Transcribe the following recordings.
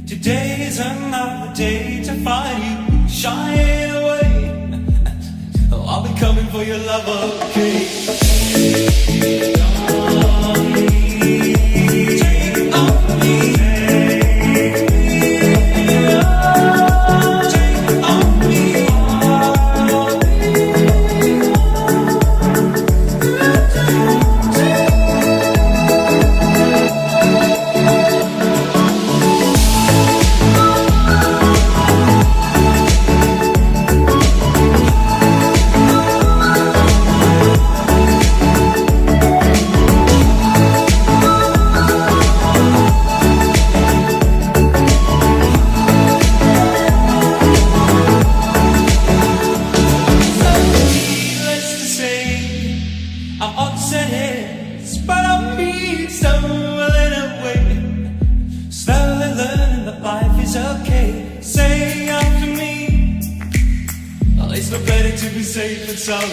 Today is another day to find you shying away. Oh, I'll be coming for your love, okay? Take on me, take on me, take on me. I'm upset heads, but I'm me stumbling away. Slowly learning that life is okay. Say after me, oh, it's no better to be safe than sorry.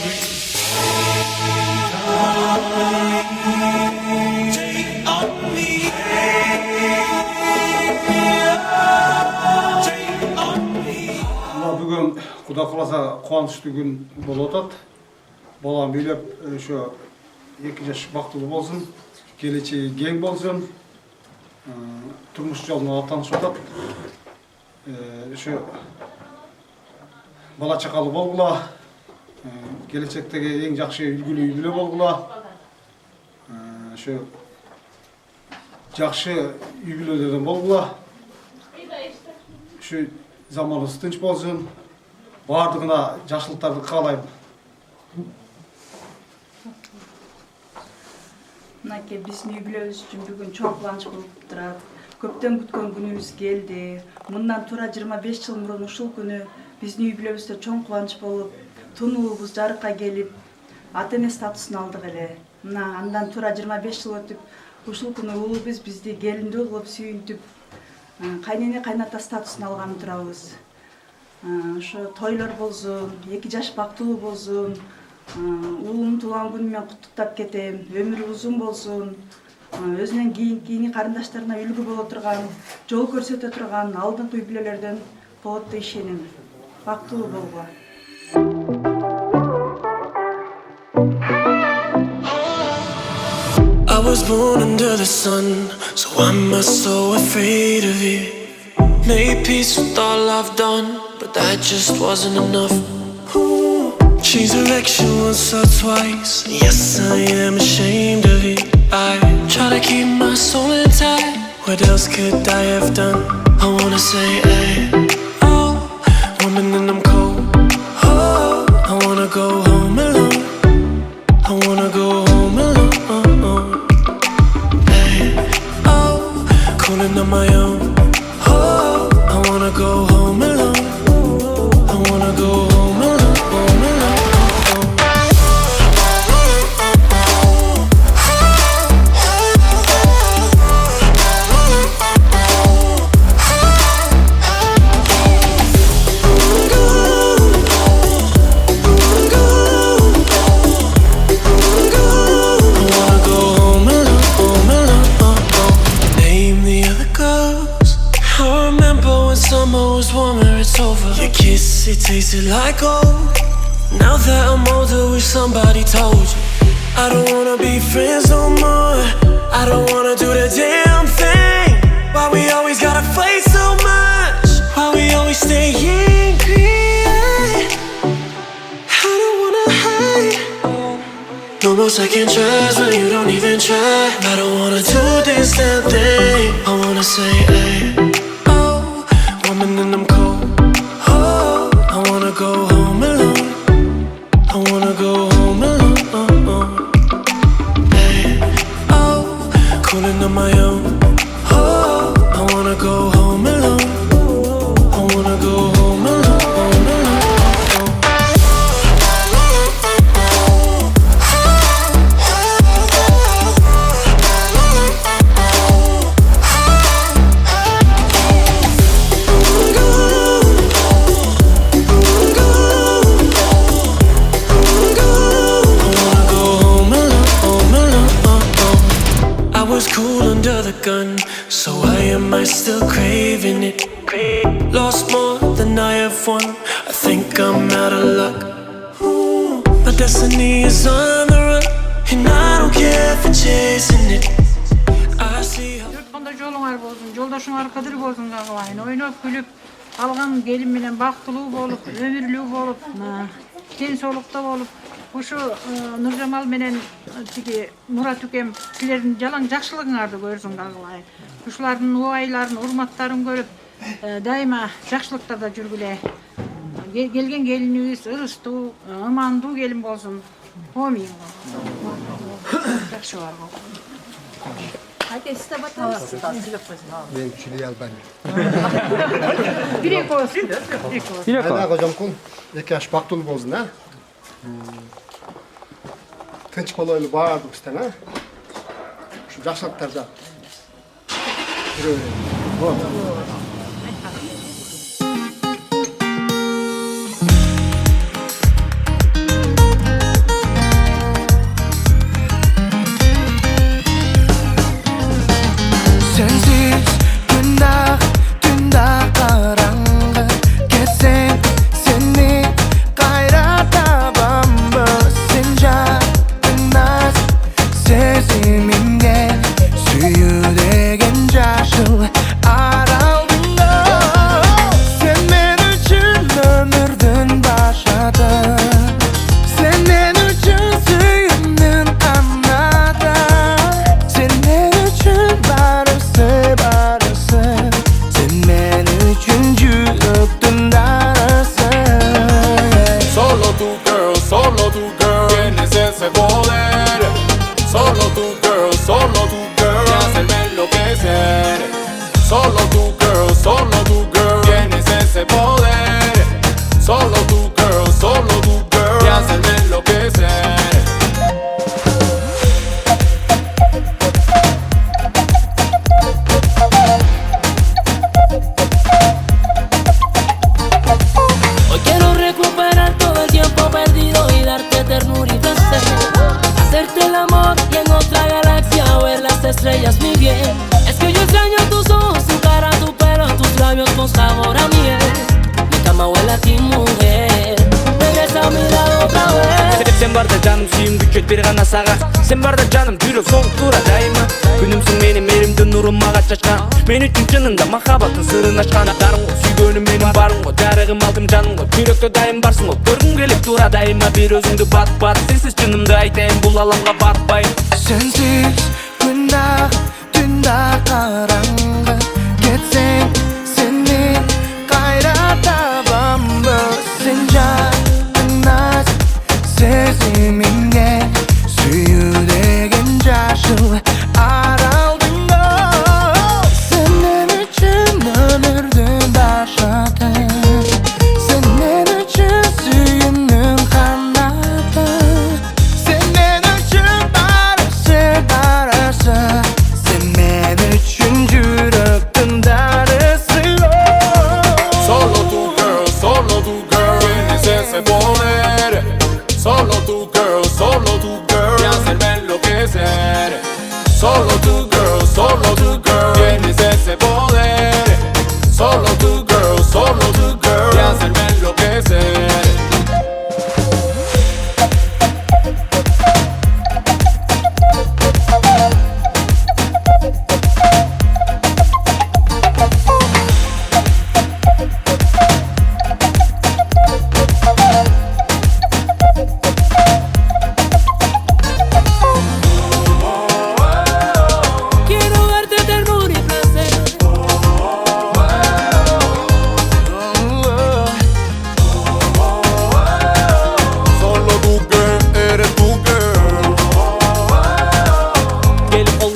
Take on me, take on me. Bugün Kuda kalasa kuançlı gün bolup Bolan büyülep şu 2 yaş baktulu bolsun, geleceği gen bolsun, turmuş yoluna atan sotat, şu bala çakalı bolgula, gelecekteki en jakşı ülgülü übüle bolgula, şu jakşı übülelerden bolgula, şu zamanı ıstınç bolsun, bardığına jakşılıktardı kalayım. Mınакей биздин үй-бүлөбүз үчүн бүгүн чоң кубанч болуп турат. Көптөн күткөн күнүбүз келди. Мындан туура 25 жыл мурун ушул күнү биздин үй-бүлөбүздө чоң кубанч болуп, тунуубуз жарыкка келип, ата-эне статусун алдык эле. Мына андан туура 25 жыл өтүп, ушул күнү уулубуз бизди келиндүү кылып сүйүнтүп, кайнене кайната статусун алган турабыз. Ошо тойлор болсун, 2 жаш бактылуу болсун. Уулум туулган күнү менен куттуктап кетем. Өмүрү узун болсун. Өзүнүн кийинки карындаштарына үлгү боло турган, жол көрсөтө турган алдыңкы үй-бүлөлөрдөн болот деп ишенем. Бактылуу болгула. I was born under the sun, so why am I so afraid of you? Made peace with all I've done, but that just wasn't enough. Changed direction once or twice. Yes, I am ashamed of it. I try to keep my soul intact. What else could I have done? I wanna say, hey, oh, woman, and I'm cold. Oh, I wanna go home alone. I wanna go home alone. Hey, oh, calling on my own. Oh, I wanna go home alone. I wanna go home alone. It tasted like gold. Now that I'm older, wish somebody told you I don't wanna be friends no more. I don't wanna do the damn thing. Why we always gotta fight so much? Why we always stay angry? I don't wanna hide. No, almost second tries when you don't even try. I don't wanna do this damn thing. I wanna say, hey, oh, woman in them cold. Oh, I wanna go home alone. I wanna go home alone. Hey, oh, cooling on my own. Oh, I wanna go home alone. I wanna go home alone. Gun, so why am I still craving it? Lost more than I have won. I think I'm out of luck. My destiny is on the run, and I don't care for chasing it. I see how. Yurtqanda joluңar bolsun, joldoşuңar kıdır bolsun kagılayın. Oynop gülüp algan gelin menen baktılуу bolup, ömürlүү bolup, ten solukta bolup, uşu Nurjamal menen tigi Murat Ükem sizlerдің жалаң жакшылыгыңарды көрсүн кагыlayın. Ушулардын убайларын, урматтарын көрүп, дайыма жакшылыктарда жүргүлө. Келген келинибиз ырыстуу, ымандуу келин болсун. Омин. Жакшы бар. Haydi size batarız. Ben çileyi albayım. Birek olsun. Haydi hocam kun. Eki yaş baktulu bozun ha. Tınç koloylu bağırdık üstten ha. Şu yaşlıklarda. Bir öyle. Estrellas, mi bien. Es que yo extraño tus ojos, tu cara, tu pelo, tus labios con sabor a miel. Mi cama huele a ti, mujer. Regresa a mi lado otra vez. Sen barda canım suyumdu ketperi gana sağa. Sen barda canım жүрөк соң тура дайыма. Күнүмсүң менин меримди нурум мага чачкан. Мен үчүн чынында махаббаттын сырын ачкан. Дарың го сүйгөнүм менин барың го, жарыгым алдым жаным го. Жүрөктө дайым барсың го. Көргүм келип тура дайыма бир өзүңдү бат бат. Сенсиз чынымды айтайын, бул аламга батпайм. Sensiz günler tünde karanlık gitsek seni kayratamam sen canınız sezimimge süyüdegen caşıl araldın da senin için ömürdün başladın senin için süyümün kanadı senin için darısı sen men üçün yüreğin darısı Solo tu girl, tienes ese poder. Solo tu girl, me hace enloquecer. Solo tu girl, tienes ese poder. Solo tu girl, me hace enloquecer.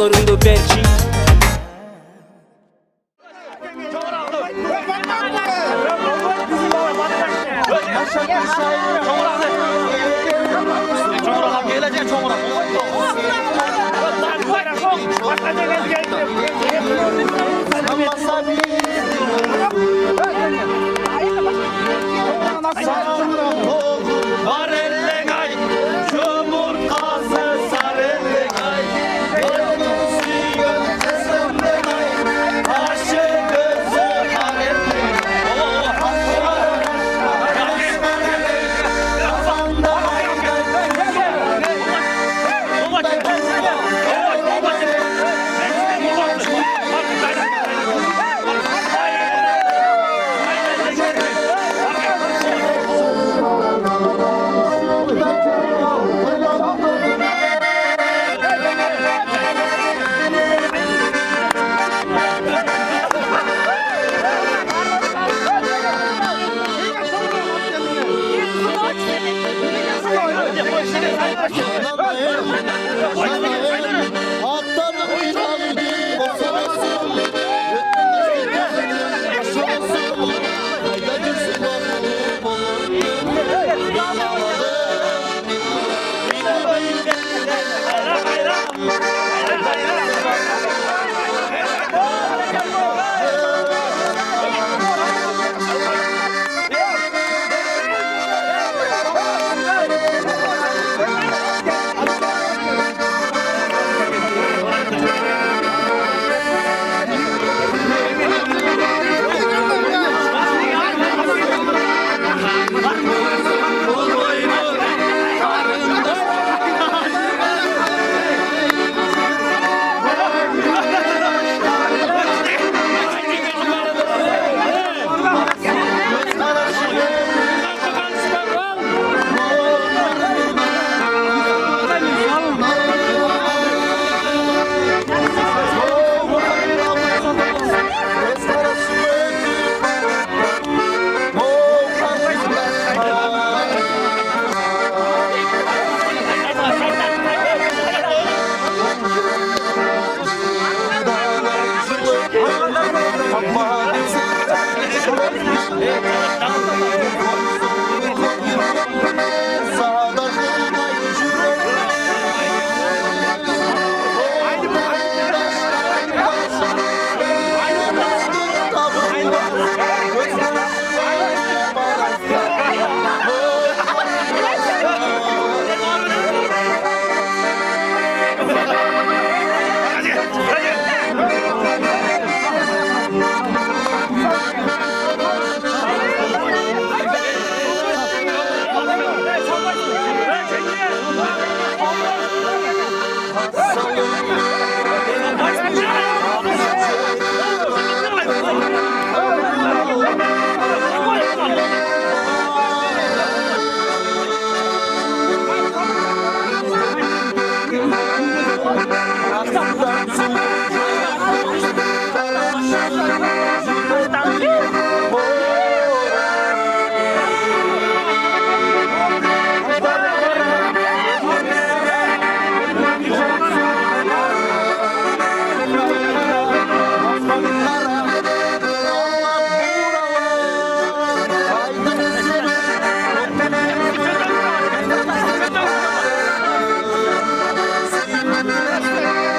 kollarında berçi. Var elle gay, yumurtası sar elle gay. Gönlüsü gözümde gay, aşı gözü kar elle. Kafanda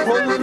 Kol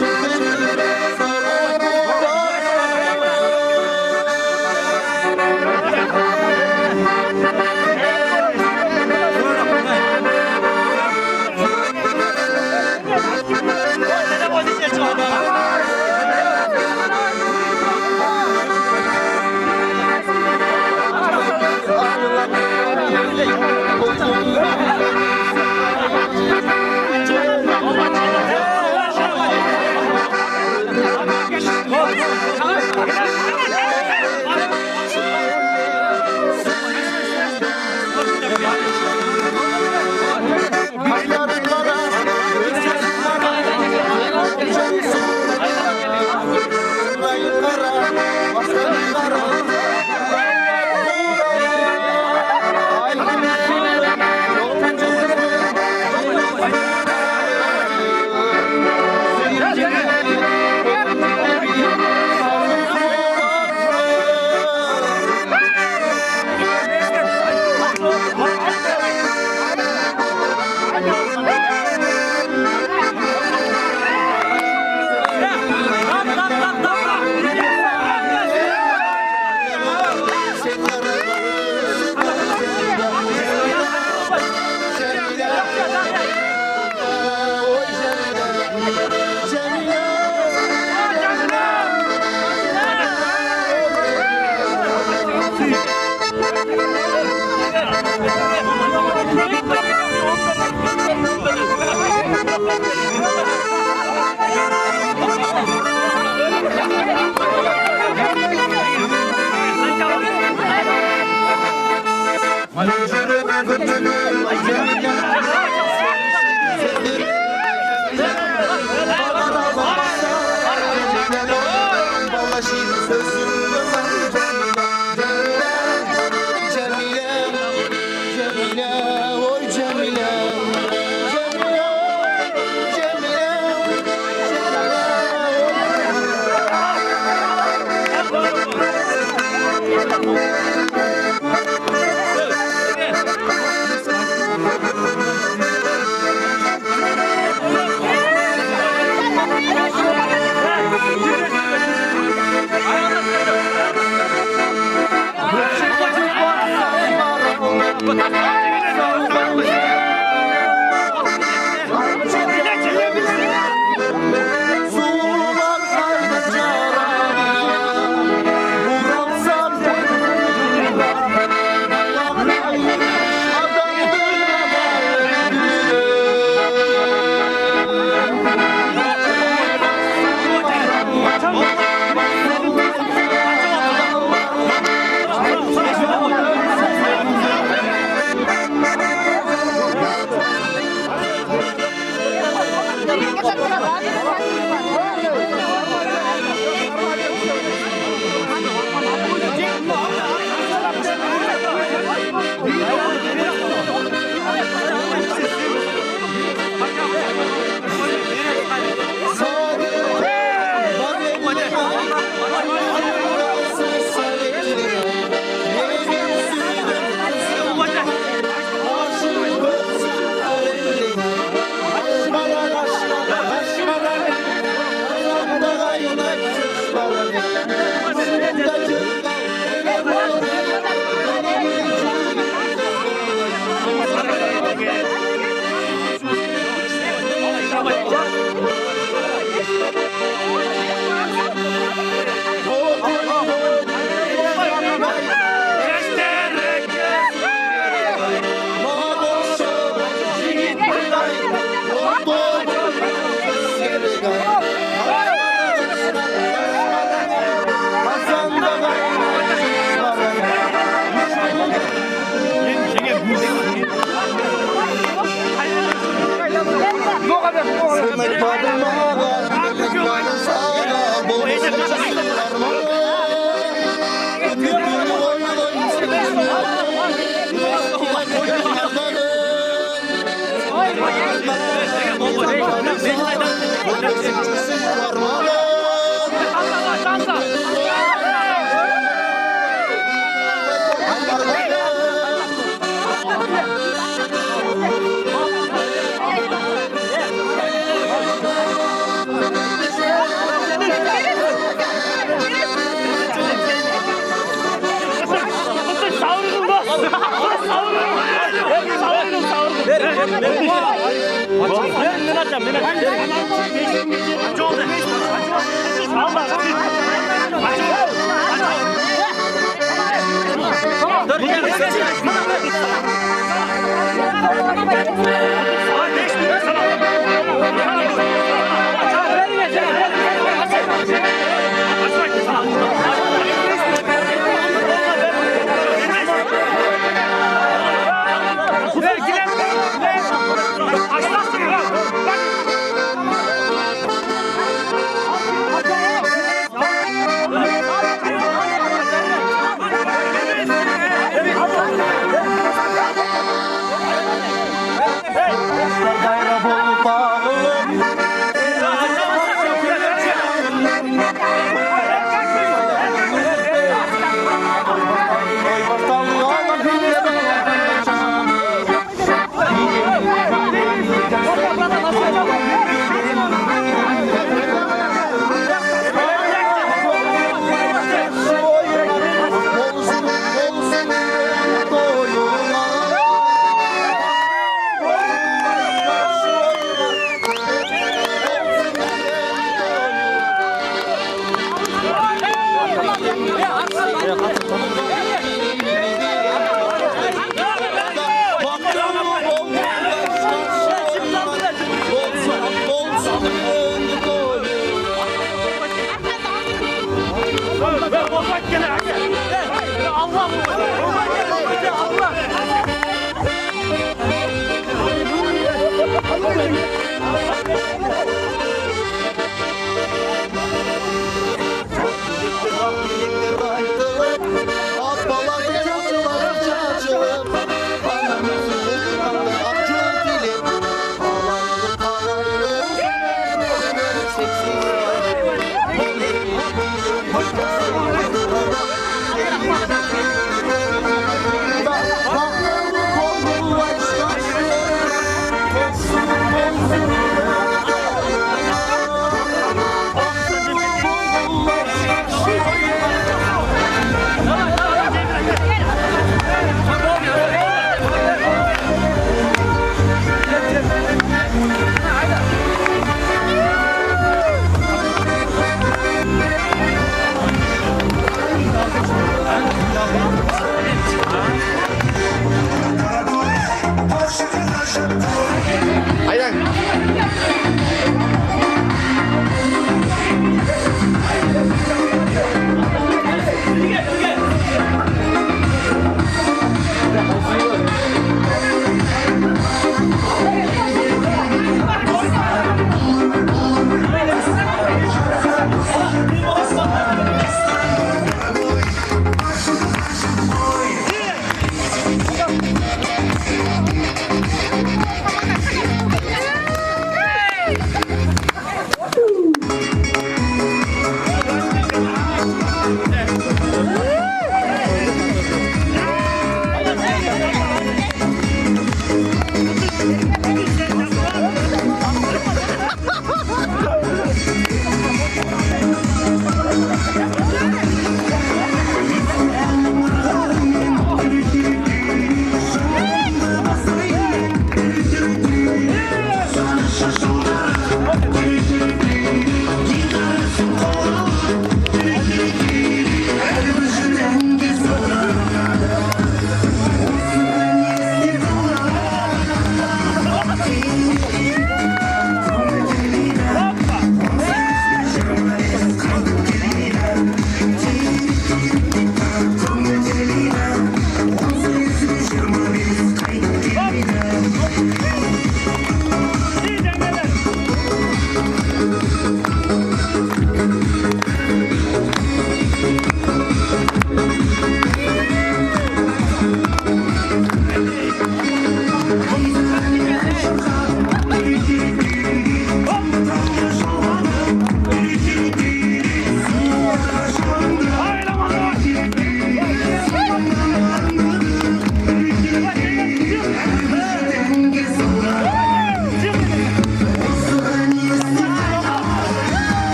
Hey!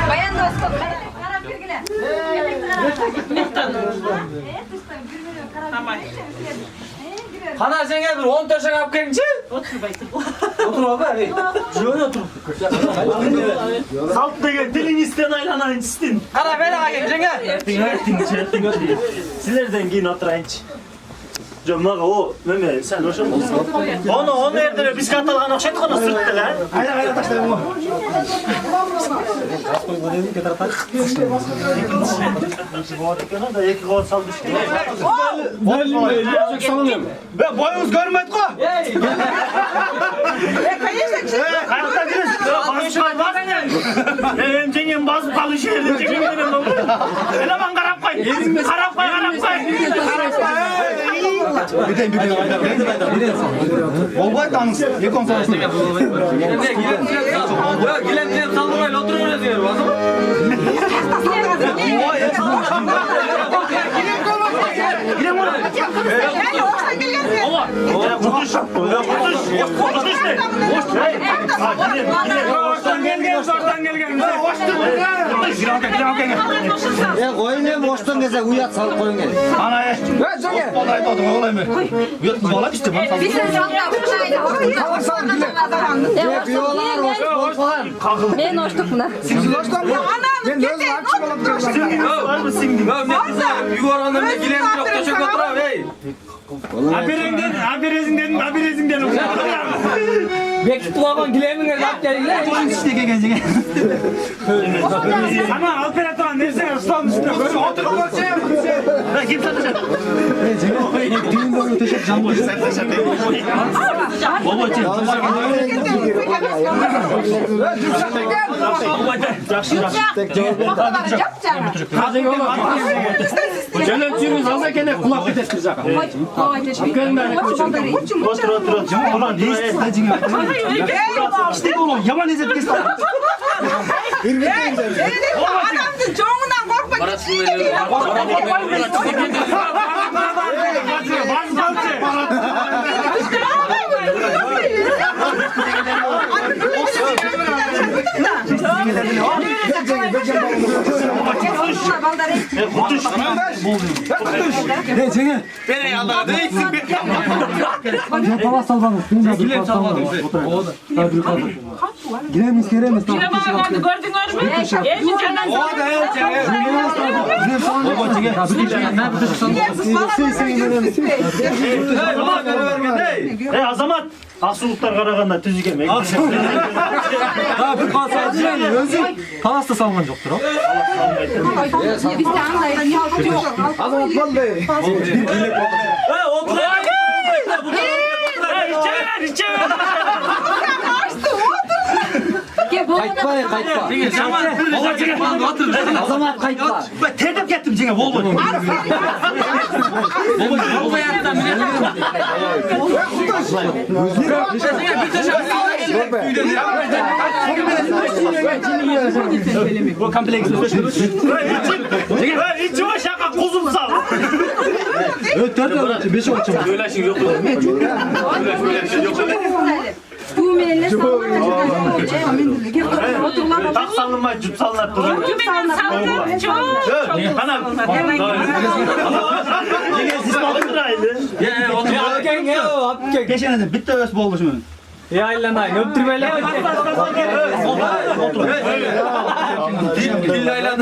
Bayan dostum. Karam birgile. Ana sen gel bir 10 taşak alıp gelince. Otur abi. Şöyle otur. Salt degen dilin isten aylanayın istin. Kara beni bakayım sen gel. Ertin Sizlerden giyin oturayınç. Maga o Mehmet sen hoşun musun? Onu nerede biz katalgan okşattık onu sırttı lan. Hayır taşlayalım o. Boyunuz görmedik o. Kayıkta giriş. Konuşmayın bak. Benim cengem bazı kalışıyor. Cengem benim oğlum. Eleman karap koy. Karap koy. Olbay tanış. Yekon sonrasında. Gilen saldırmayla oturuyoruz diyor. Koyun hem boştan geze uyat sal koyun gel. Ana ya. Olay da olay mı? Uyat olay işte bana. Bir sen çok yapmışaydı. Sal sal gile. Yapıyorlar hoş falan. Ben hoştuk buna. Siz hoştan mı? Ben de özüm akşam olabilirim. Var mı singin? Yuvarlanlarına gilen yok. Teşekkür otur abi. Abiresinden. Bekçi tuğaman gilemin el laf geldiler. Ama operatörün neresi ıslanmış? Otur. Kim satacak? Düğün boyu teşekkür ederim. Sen teşekkür ederim. Jönetçimiz hazır kene kulak bitestirecek. Otur. Ulan ne istedin? İşte bu yaman izet kes. Adamın çoğundan korkma. Kutuş. Ne Cengiz? Beni yanına değilsin. Yapamaz salmanız. Gülem salmanız. Giremiz giremiz. Gördün mü? Emin candan Azamat. Asıllıklar Karaganda tüzü gelmeyin. Bir pasajı özü pasta salman yoktur o. biz de anlayın. Azamat vallahi. Azamat kayıtla. Ben tedip gittim Cengiz bol bol. Bu kompleks. İçime şaka kuzum sal. Evet 4 5 olacak. Öyle şey yok. Düğmeyle Tak salınma cüp salınat durun. Cengiz siz aldın raylı. Geçen de bitti öyle bol başımın. Ya illanay, öptürmeyle. Otur. Dillayla.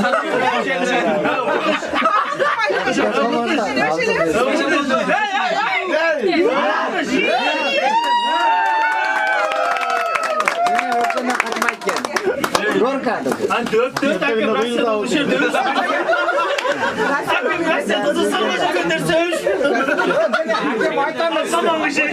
Hani dört dakika bıraksa bir şey dövüş. Hakkım bıraksa tuzu sallayacak gönderse üç. Tamam bir şey.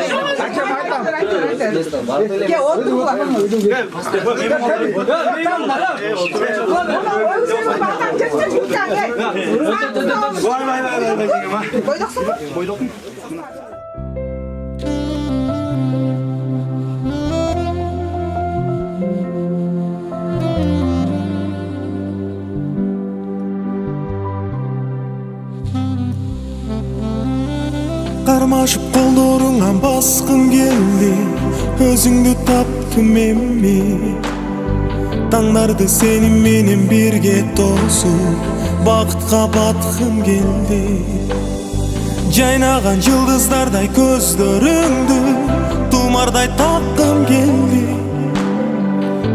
Karmaşıp kollarına baskın geldi. Özüngü taptım emmi. Tanglarda senin benim birge tosup Baktga batkım geldi. Jaynagan yıldızlarday gözlörüңdü Tumarday takkım geldi.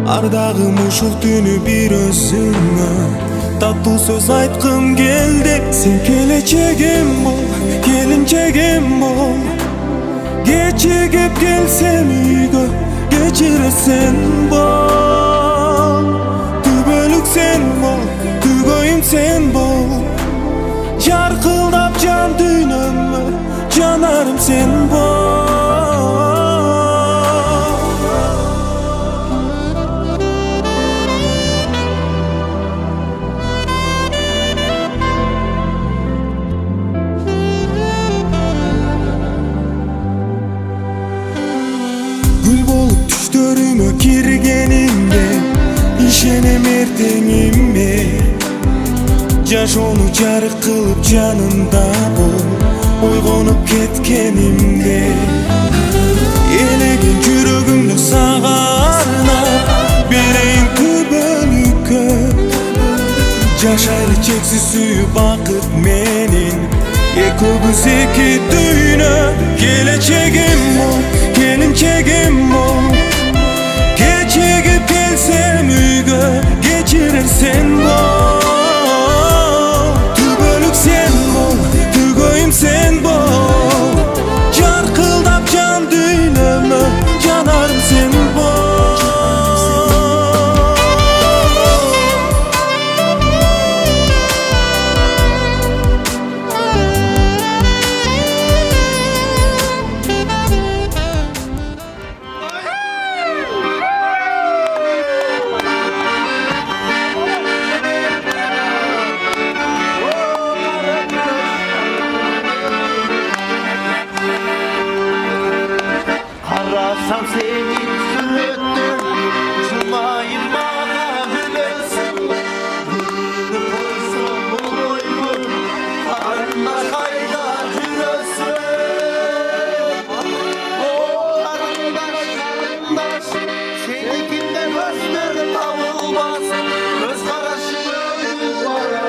Ardagım uşul tünü bir özüңө Tattуу söz aytkım geldi. Sen kelечегим бол, келинчегим бол. Кечигип келсем үйгө кечирерсен бол. Түбөлүк sen бол, түгөйүм sen бол. Жаркылдап жан дүйнөмө жанарым sen бол. Düştörüme kirgenimde işenem ertеңimbe. Жаш onu жарык кылып жанымда бол. Ойгонуп кеткенимде элеген жүрөгүмдү сага арнап берейин түбөлүккө. Жашайлы чексиз сүйүп бакыт менин экөөбүз эки дүйнө. Келечегим бол, келинчегим бол. Kechigip kelsem uyga kechirersen bol. Tübölük sen bol, tügöyüm sen bol. Jarkıldap can düynömö janarım sen bol. Arasam seni sürüttüm. Cımayım bana bilesin. Bunu koysam bulayım. Karnına kayda cürösün. O karındaş Seninkinden gözlerim avulmaz. Göz karışım öldü.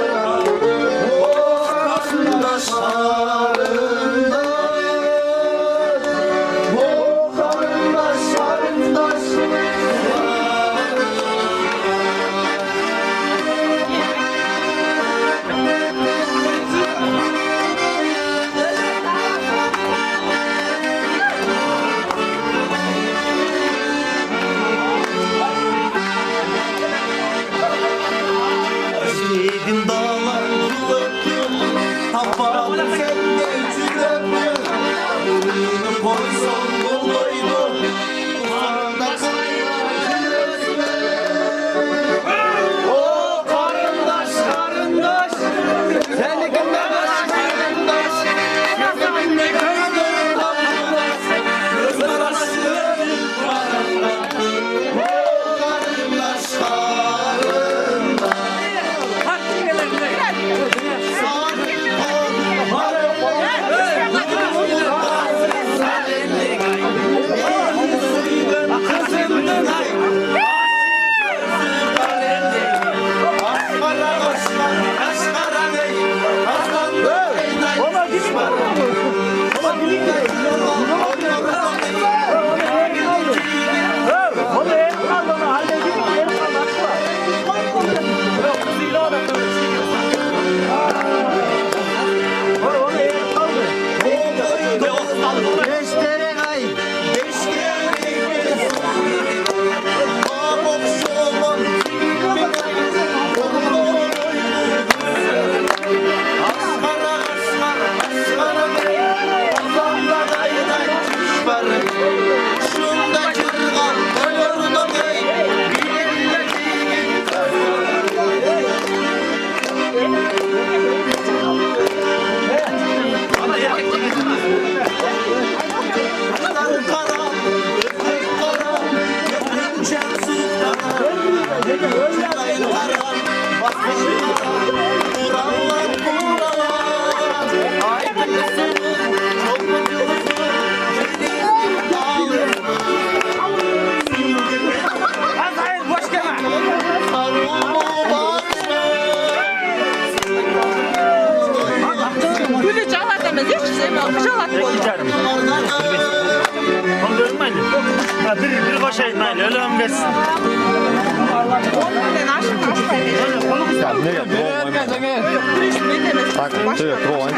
bir koşayım mayli, öyle önbesin. Tak, det är bra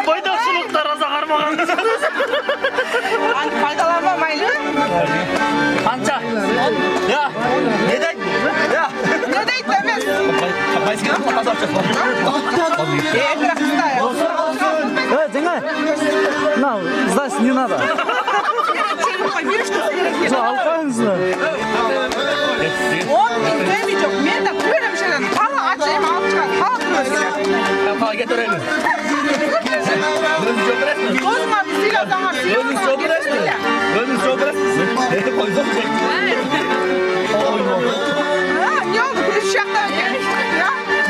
Boydaşçılıkta raza karmağın. Faydalanma maylı. Anca. Ya. Neden? Ya. Ne deyip demez. Cengiz. Na, здесь не надо. Alkayımsın. 10 bin demeyecek. Ben de böyle bir şeyden hala açayım alıp çıkar. Hala böyle. Kafa getirelim. Bozma bir silah daha. Gözün çok resmi. Gözün çok resmi. Koydum çek. Ne oldu? Kuruş şakta gelmiş.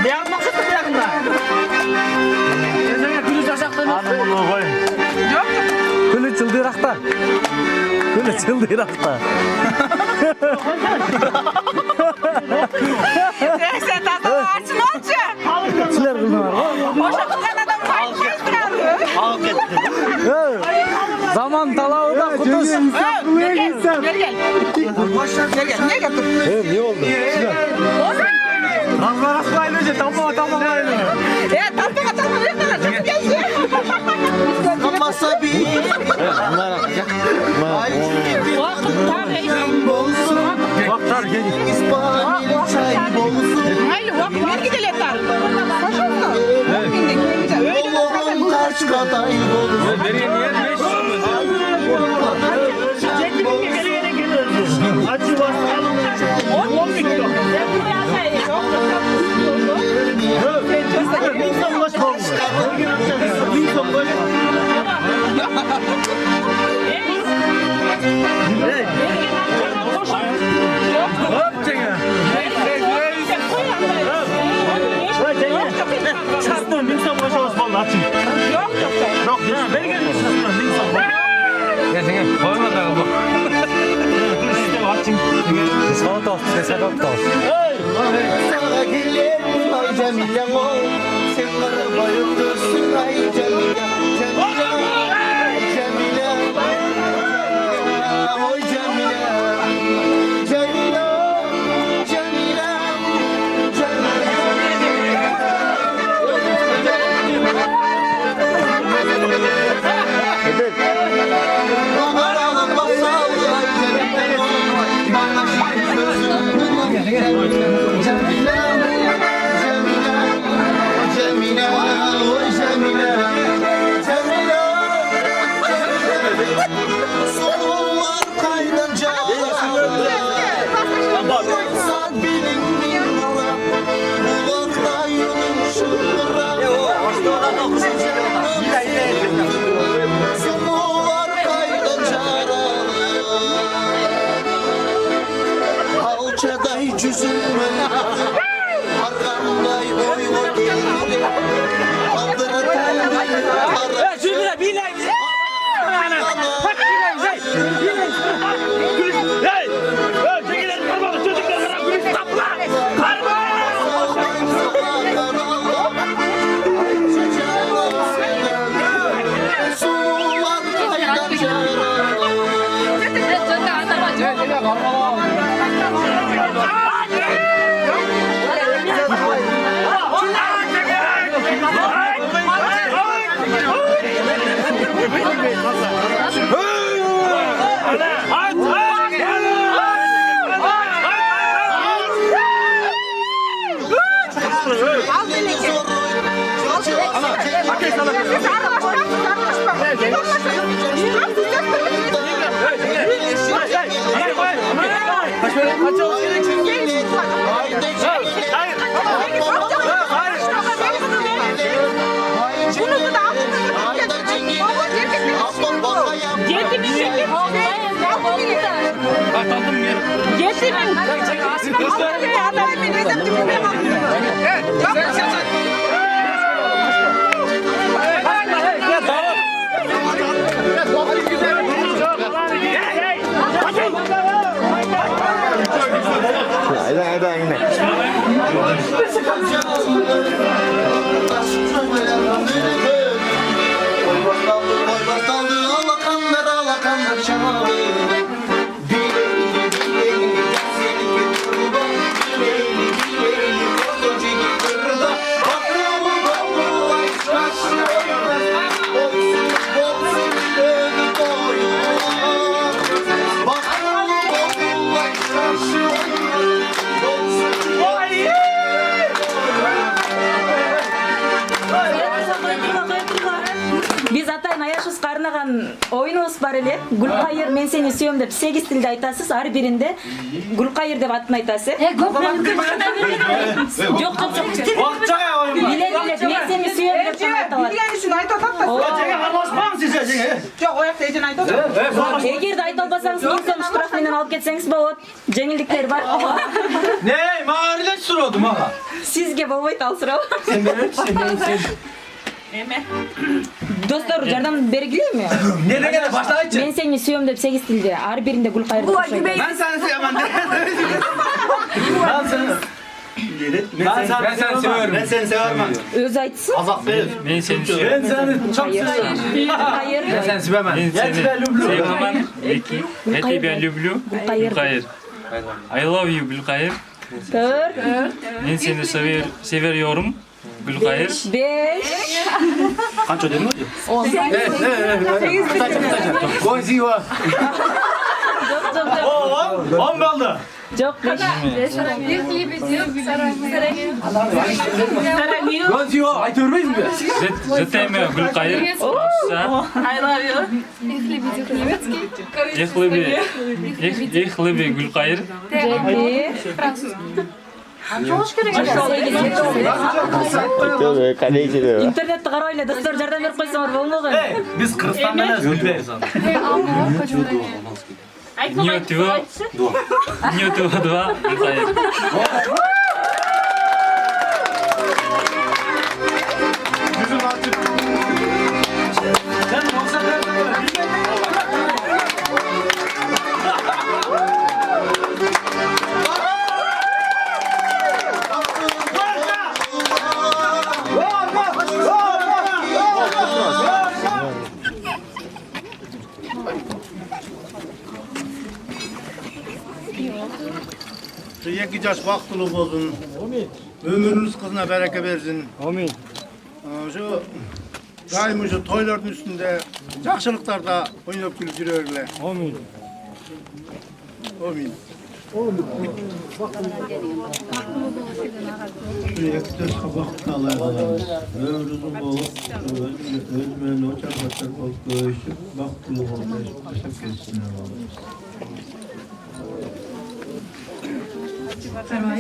Ne yapmak istiyorsun bir yakında? Kendine gülüş aşaktan yok. Anadolu'ya koy. Yok. Gülü çıldırakta. Gülü çıldırakta. Sen tata açın olacak. Çiler gülü var. Boşa tutan adam kayıp kayıp. Halk etti. Zaman talağı da kuduz. Gel gel. Gel gel. Gel gel. Niye geldin? Ne oldu? Razma rasmayla önce tamam. Tamam ne kadar çok gelsin. Masa bir. Vaktar gel. Hayır bak bir gidelim tar. Başında. Öyle Kaç kadar Nereye niye? Acı var. 10 milyon. Minsan baş oldu. Minsan baş. Hey. Hop çekin. Satın minsan baş olsun açın. Yok ya ben geldim satın minsan baş. Ya sen koyma da bu. İşte açın. Salata olsun, salata olsun. Sana gelirim ay Cemile o. Sen bana bayıldırsın ay Cemile. Cemile. Oy Cemile. Cemile. Cemile. Ağlarım basal ay Cemile. Bana şimdi sözüm Cemile, Cemile, oy Cemile, Cemile, Soğuklar kaynanca Sen bilin bilmara Bulakta yoluşura Soğuklar kaynanca Alçaday cüzünme Arkamday oy oy gelir Kaldırı telli Şuraya bilay bize. Hey! Çekilelim karmalı çocuklar gülüş tapla! Karma! Soğuklar kaynanca Aynen. Oyunumuzga arnagan oyunumuz var ele. Gulkayır men seni suyum dep 8 tilde aytasız. Her birinde Gulkayır dep atın aytasız. Yok. Vakçaya oyun var. Bile men seni suyum dep aytalar. Bilgenisin ayta tatma. Jenge aralashmam size jenge. Yok o yakta ecen ayta. Eğer de ayta albasanız 1 so'm штраф менен alып кетсеңиz болот. Жеңилдиктер бар. Ne? Mağarileş surodum ha. Sizge болбойт ал суроо. Sen sen. Достор, жардам бергилейби? Ne degene başla aytçı. Мен сени сүйөм деп 8 tilde. Ар биринде Gulkayır деп кошойт. Ben seni sevmem. Ben seni. Ben seni severim. Özü айтсын. Azak verir. Ben seni seviyorum. Ben seni çok seviyorum. Gulkayır. Ben seni sevemem. Ben seni sevemem. Peki. Я тебя люблю. Gulkayır. I love you Gulkayır. 4, Ben seni seviyorum. Gulkayır. 5, Kaç ödedin mi? 10. Go see you. Oo, 10 kaldı. Жоқ, 5. Go see you. Ay törmeyiz mi? Je t'aime Gulkayır. Ich liebe Gulkayır. 7. İnternette карайлы, достор, жардам берип койсоңор болмогу. Biz Kırgızistan'dan ez gülbeyiz. Нету 2 Gulkayır. Sen yoksa Iki yaş baktılık olsun. Ömrünüz kızına bereke versin. Amin. Şu daim şu toyların üstünde, yaxşılıklarda oynayıp gülüp yürüyorlar. Amin. Amin. Sürekli sabah kalarlarımız, ömrümüzün bol, özmeyle uçaklatlar bol göğüşüp, baktılık olmuş, teşekkür etsinler oğlumuz.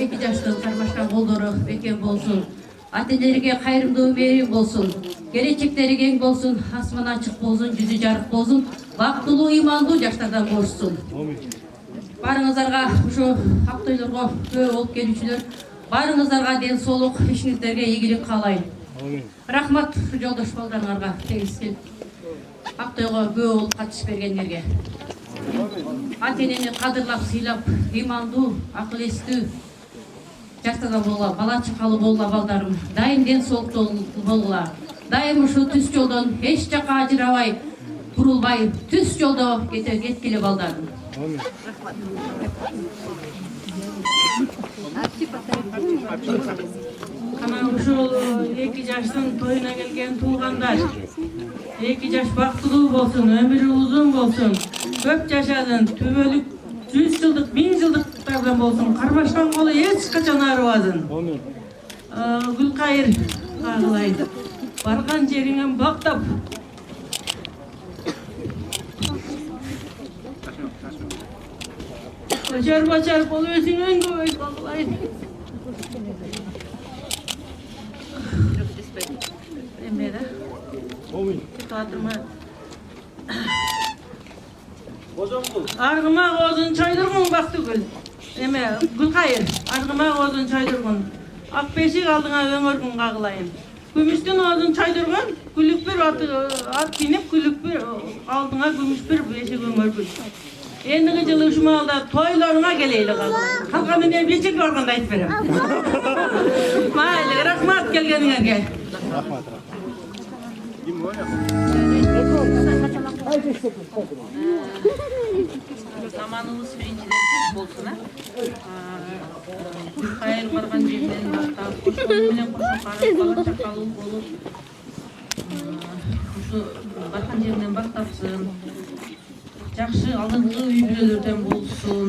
Iki жаштын кармашкан колдору бекем болсун. Ата-энелерге кайрымдуу мээрим болсун. Келечектери кең болсун, асман ачык болсун, жүзү жарык болсун, бактылуу ыймандуу жаштардан болушсун. Барыңыздарга ушу актойлорго күбө болуп келүүчүлөр, барыңыздарга ден соолук, ишиңиздерге ийгилик каалайм. Рахмат жолдош балдарыңарга, тегиз келип актойго күбө болуп катышып бергендерге. Ата-энени кадырлап, сыйлап, ыймандуу, акыл эстүү жаштардан болгула, бала чакалуу болгула балдарым. Дайым ден соолуктуу болгула. Дайым ушу түз жолдон эч жака ажырабай, бурулбай, түз жолдо кеткиле балдарым. Ana ушул 2 жаштын тоюна келген туугандар, 2 жаш бактылуу болсун, өмүрү узун болсун, көп жашадын, түбөлүк 100 жылдык, 1000 жылдыктардан болсун, кармашкан колу эч качан арыбасын. Gulkayır агылайт. Барган жериңен бактап. Бачар болуп өсүңөн көбөйт агылайт. Emre. Tatırma. Argıma ozun çaydırgın baktı gül. Eme Gulkayır. Argıma ozun çaydırgın. Akbeşik aldığına ömürgün kağılayın. Gümüştün ozun çaydırgın. Gülük bir at binip gülük bir aldığına gümüş bir beşik ömürgün. Endigi жылы ушумалда тойлоруңа келели калган. Халка менен бичик барганда айтып берем. Майлы, рахмат келгениңерге. Рахмат. Zamanımız birincileri olsun ha. Hayır bargan жерден бактап, ошол менен кошо карап бала чакалуу болуп, ушу барган жеринен бактапсын. Жакшы алдыңкы үй бүлөлөрдөн болсун.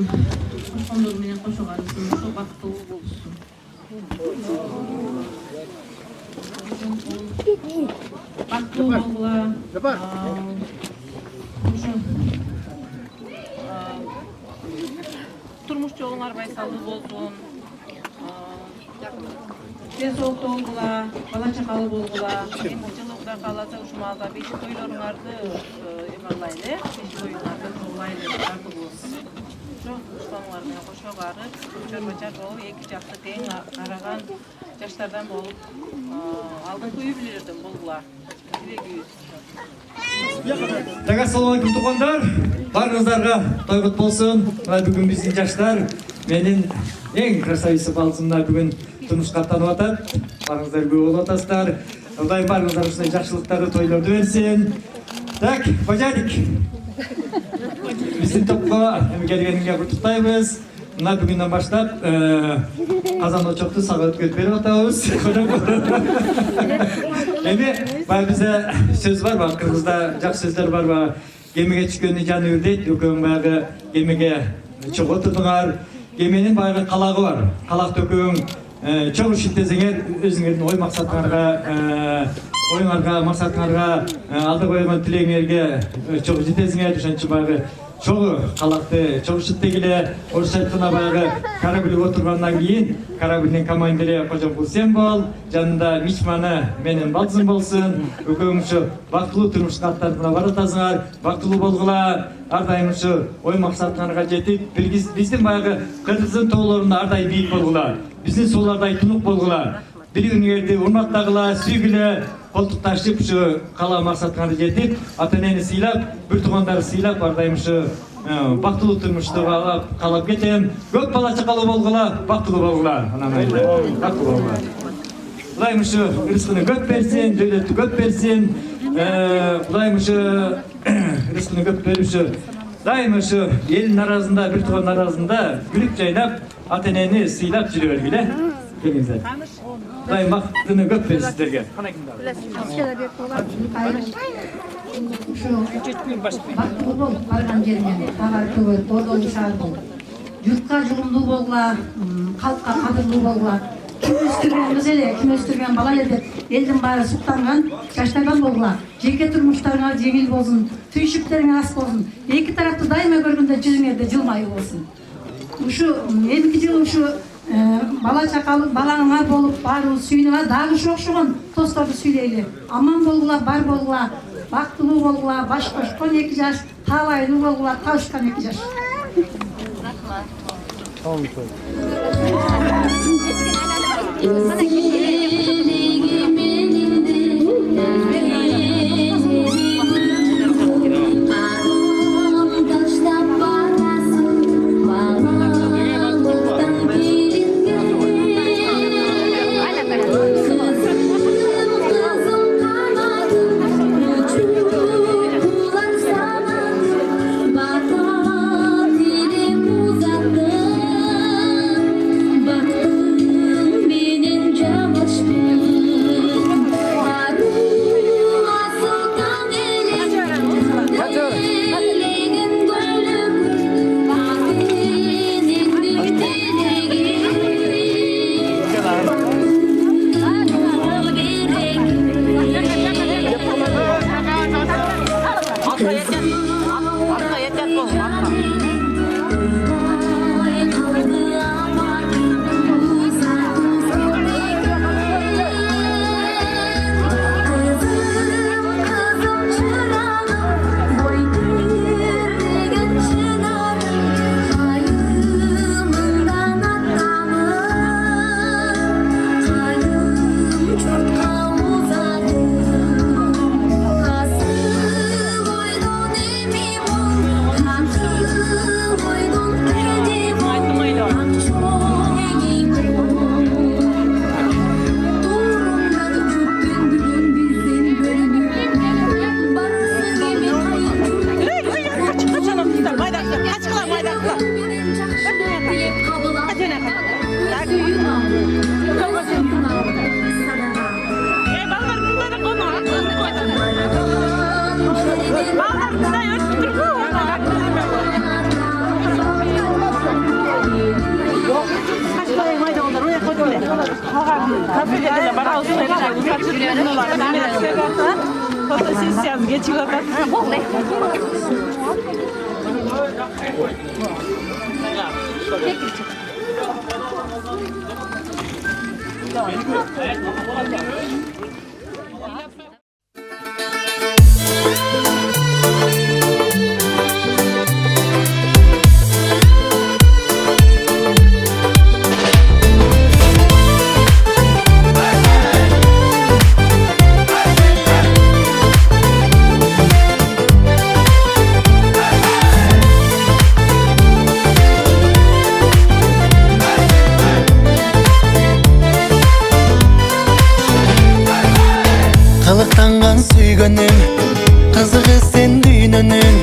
Ошондор менен кошо карасын, ошо бактылуу болсун. бактылуу болгула. Turmuş yolunlar baysallı bolsun. Тез соолуктуу болгула, бала чакалуу болгула. Жылы Кудай кааласа ушул маалда беши тойлоруңарды эмалайлы, беши тоюңарды кылайлы тартылыбыз. Ошо ушуларыңар менен кошо барып, чорбачар болуп, эки жакты тең караган жаштардан болуп, алдыңкы үй бүлөлөрдөн болгула. Тилегибиз. Так, ассалаумалейкум туғандар. Барыңыздарға тойғұт болсын. Бүгін біздің жаштар менің ең красавица балсымна бүгін тұрмышқа аттанып атат. Барыңыздар көп болып атасыздар. Құдай барыңыздар осындай жақсылықтарды тойларды берсін. Так, пожарик. Біздің топқа келгеніңе құттықтаймыз. Мына бүгіннен баштап қазан очоқты саға өткөрүп беріп атабыз. Эми баягы бизде сөз бар ба, кыргызда жакшы сөздөр бар ба? Кемеге түшкөнү жаны үрдейт, өкөң баягы кемеге чогуу отурдуңар. Кеменин баягы калагы бар. Калак төкөң чогуу шилтесеңер өзүңөрдүн ой максатыңарга, алда койгон тилегиңерге чогуу жетесиңер. Ошон үчүн баягы чогуу калакты чогуу шилтегиле. Орусча айтканда баягы корабль отургандан кийин корабльдин командири Кожомкул сен бол, жанында мичманы менин балзым болсун. Өкөөң ушу бактылуу турмушка аттанып баратасыңар, бактылуу болгула. Ар дайым ушу ой максатыңарга жетип, биздин баягы Кыргыздын тоолорунда ар дайым бийик болгула. Биздин суулардай тунук болгула. Бири-бириңерди урматтагыла, сүйгүлө, колтукташып ушу кала максатыңарга жетип, ата-энени сыйлап, бир туугандарды сыйлап, ар дайым ушу бактылуу турмушту каалап кетем. Көп бала чакалуу болгула, бактылуу болгула. Бактылуу болгула. Кудайым ушу рызкыны көп берсин, дөөлөттү көп берсин. Кудайым ушу рызкыны көп берип ушу дайым ушу элдин арасында, бир туугандын арасында күлүп жайнап, ата-энени сыйлап жүрө бергиле. Келиңиздер. Кудайым бактыны көп берсин сиздерге. Бактылуу болуп барган жеринен тагар көгөрүп бордолуу шаардын журтка жугумдуу болгула, калкка кадырлуу болгула. Ким өстүргөнбүз эле, ким өстүргөн бала эле деп элдин баары суктанган жаштардан болгула. Жеке турмуштарыңар жеңил болсун, түйшүктериң аз болсун. Эки тарапты дайыма көргөндө жүзүңөрдө жылмайуу болсун. Ушу эмки жылы ушу бала чакалып, балаңар болуп, баарыбыз сүйүнүп, дагы ушу окшогон досторду сүйлөйлү. Аман болгула, бар болгула, бактылуу болгула, баш кошкон 2 жаш, таабайлуу болгула, табышкан 2 жаш. Kafede bana fotosesyon geçiyor. Kılıktangan süygönüm Kızıgı sen düğününün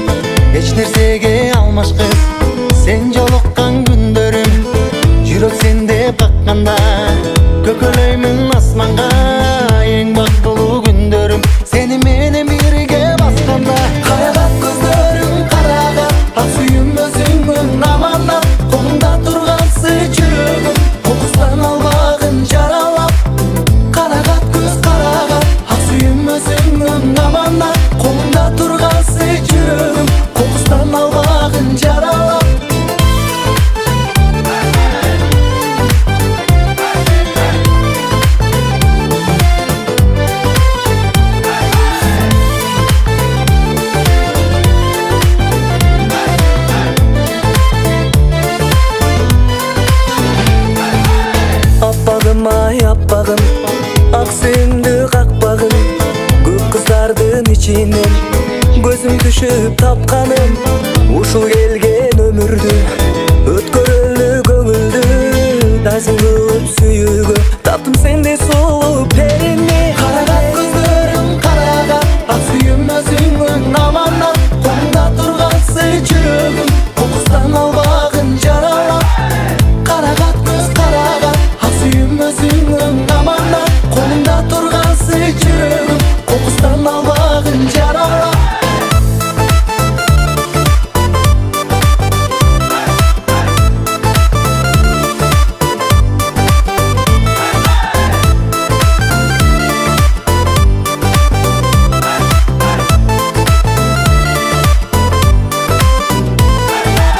Hiç nersege almaş kız Sen jolukkan gündörüm Жүрөк sende bakkanda Kökölöymün asmanga Eң бактылуу күндөрүм Seni менен бирге басканда Карагат көздөрүң карагат Ак сүйүм өзүңүн аманат Колуңда тургансы жүрөгүм Кокустан албагын жаралап Карагат көз карагат Ак сүйүм өзүңүн аманат Колуңда тургансы жүрөгүм Кокустан албагын жаралап Аппагым ай аппагым Ак сүйүңдү какпагым Көп кыздардын ичинен Көзүм түшүп тапканым Ушул келген өмүрдү Өткөрөлү көңүлдү Дайсың кылып сүйүүгө Таптым сенде сулуу перини Карагат көздөрүң карагат Ак сүйүм өзүңүн аманат Колуңда тургансы жүрөгүм Кокустан албагын жаралап Карагат көз карагат Ак сүйүм өзүңүн аманат Колуңда тургансы жүрөгүм Кокустан албагын жаралап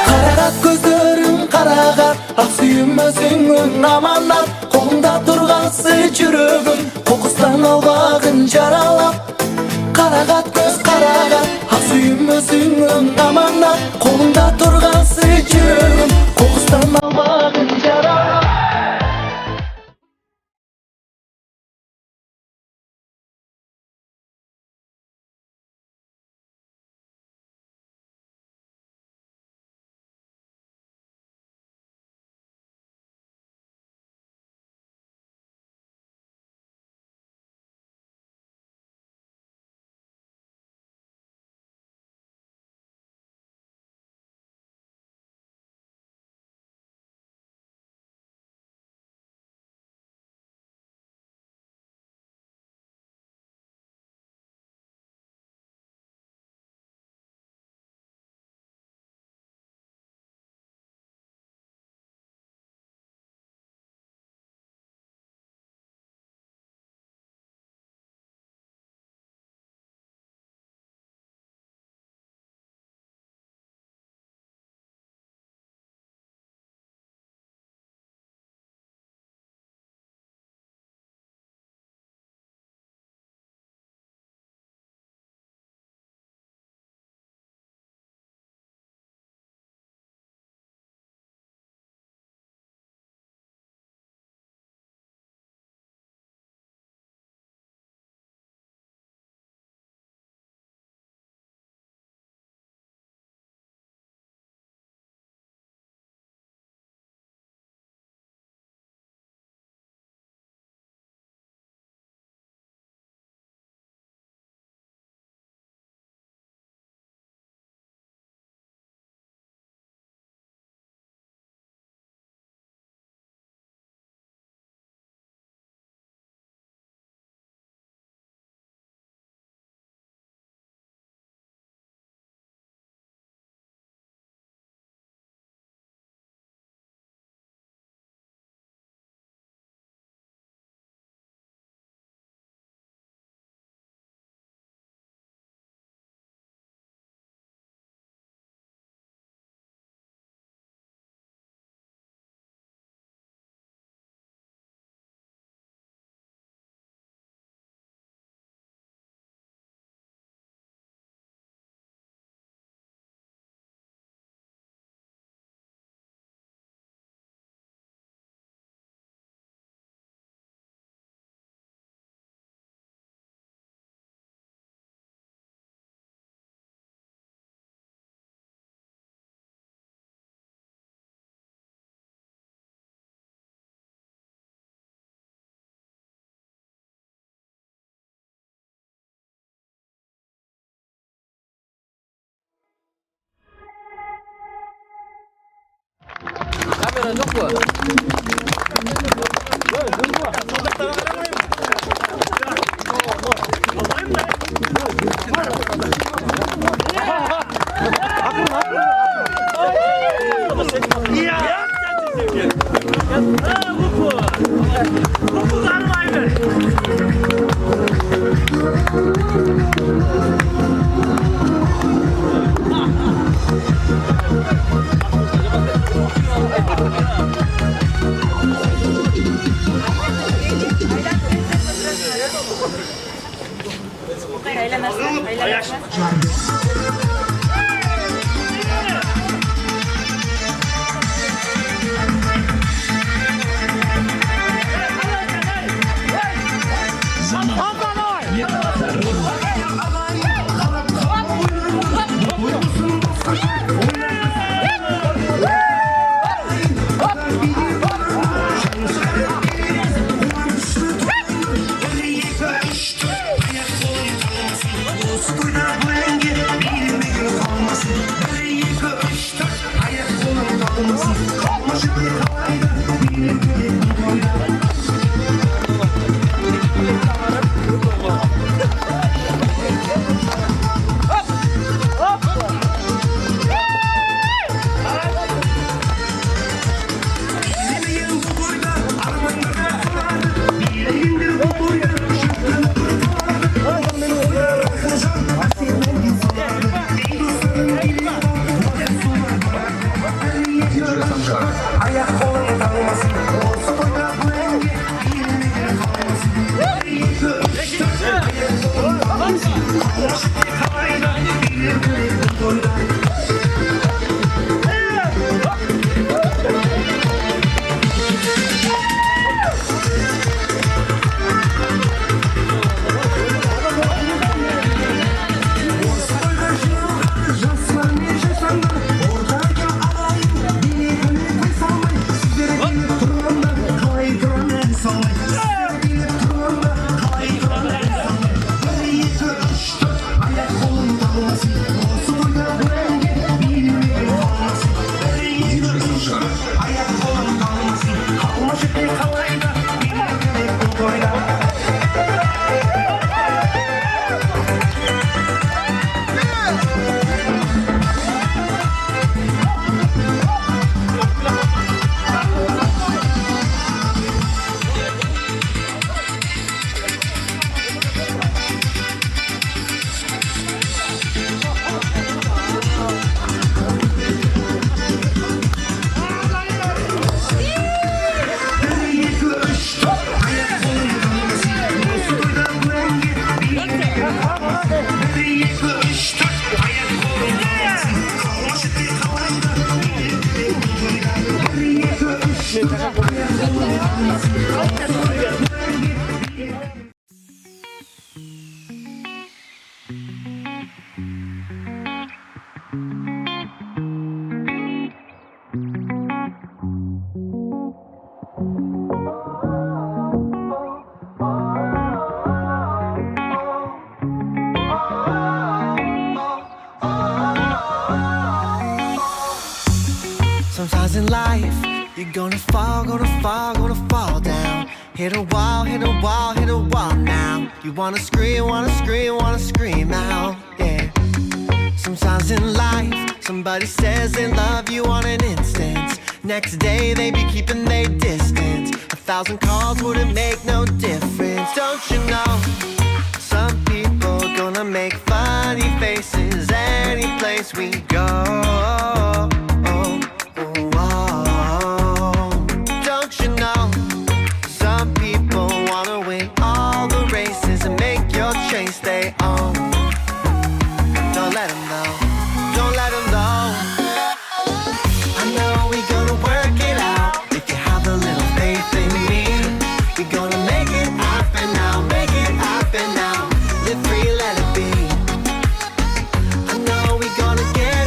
Карагат көздөрүң карагат Ак сүйүм өзүңүн аманат Колуңда тургансы жүрөгүм Кокустан албагын жаралап Карагат көз карагат Ак сүйүм өзүңүн аманат Колуңда тургансы жүрөгүм Кокустан албагын жаралап Sometimes in life, you're gonna fall down. Hit a wall, hit a wall, hit a wall now. You wanna scream out, yeah. Sometimes in life, somebody says they love you on an instant. Next day, they be keeping their distance. 1,000 calls wouldn't make no difference. Don't you know, some people gonna make funny faces any place we go. Don't you know, some people wanna win all the races and make your chase their own. Don't let them know, don't let them know. I know we're gonna work it out. If you have a little faith in me, we're gonna make it happen now, make it happen now. Live free, let it be. I know we're gonna get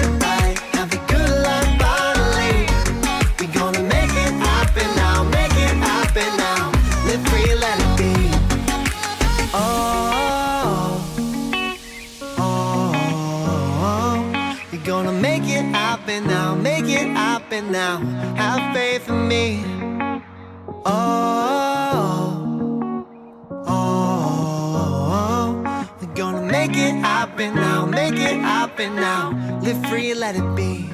We're gonna make it happen now, make it happen now. Have faith in me. Oh, we're gonna make it happen now, make it happen now. Live free, let it be.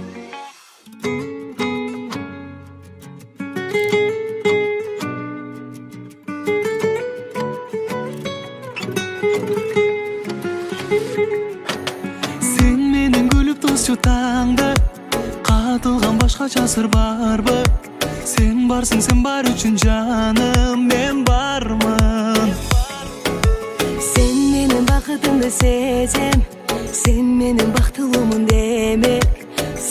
Sen meni gülüp dost yutağında katılgan başka sır var mı? Sen varsın, sen var üçün canım, ben varmın. Sen benim bakıtımda sezem, sen benim baktılımın demek.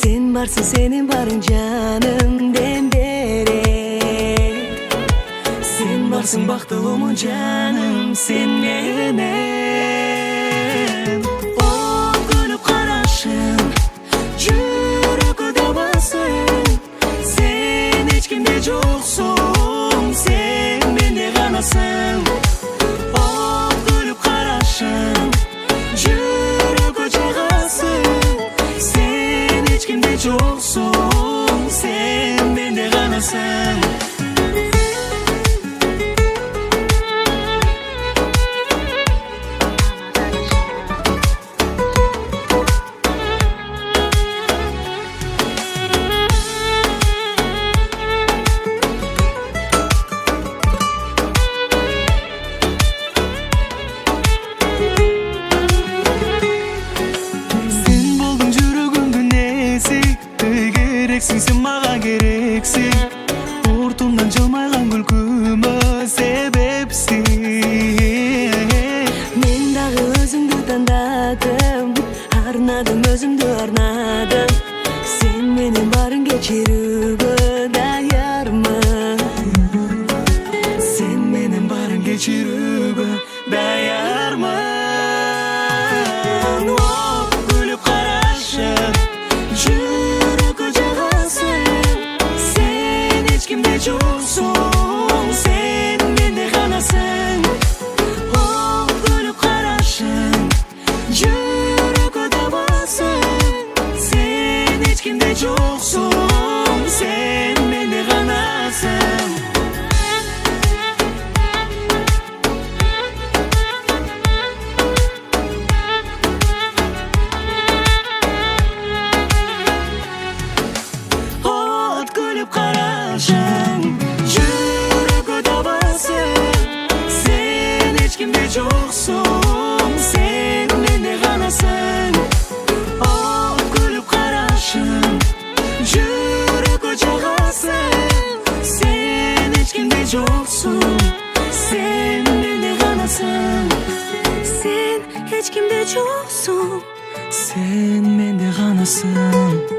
Sen varsın, senin varın canım, demberek. Sen varsın, baktılımın canım, sen benim. O gülüp karaşın, yürek basın. Sen hiç kimde yoksun, sen bende kanasın. O gülüp karaşın, yürek ocağısın. Sen hiç kimde yoksun, sen bende kanasın. Sen buldun yürügümdün esik, gereksin, sen mağa gereksin. Ortumdan çalmaygan gülküme sebepsin. Men dağı özümdü tandadım, arnadım, özümdü arnadım. Sen benim barın geçirüge dayarma. Sen benim barın geçirüge dayarma. Oh, gülüp karaşın, yürek ocağısın. Sen hiç kimde yoksun, sen bende kanasın. Oh, gülüp karaşın, yürek ocağısın. Sen hiç kimde yoksun, sen bende kanasın. Ot gülüp karaşın, yürek odabasın. Sen hiç kimde yoksun, sen bende kanasın. Ot gülüp karaşın, yürek ocağısın. Sen hiç kimde yoksun, sen bende kanasın. Sen hiç kimde yoksun, sen bende kanasın.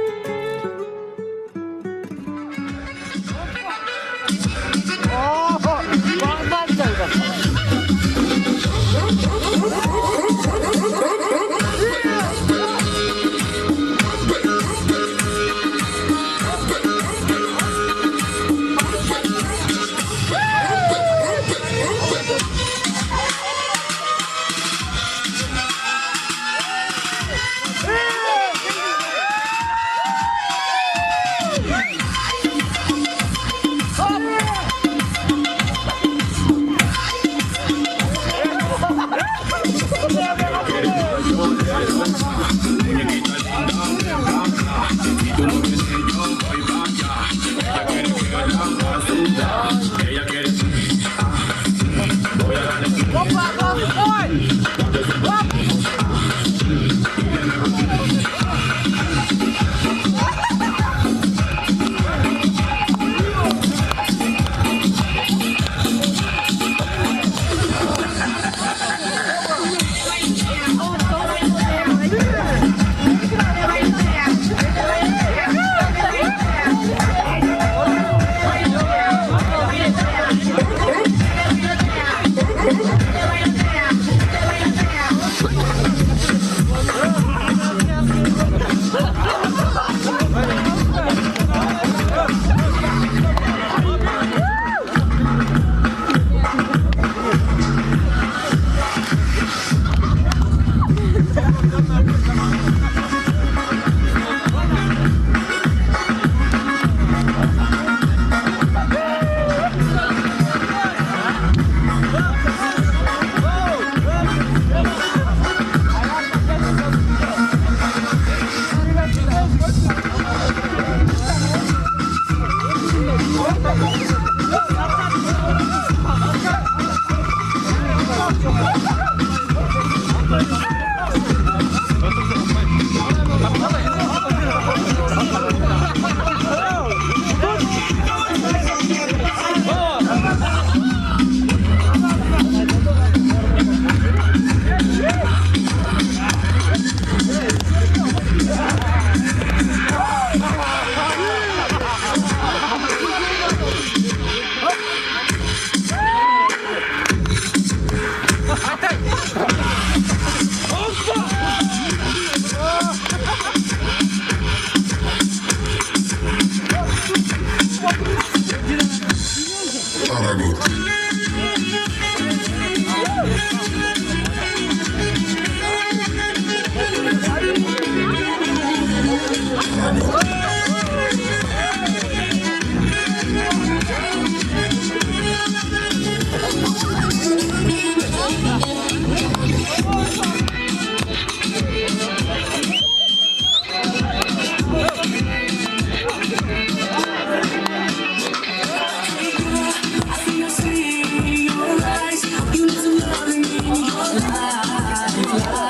Bye.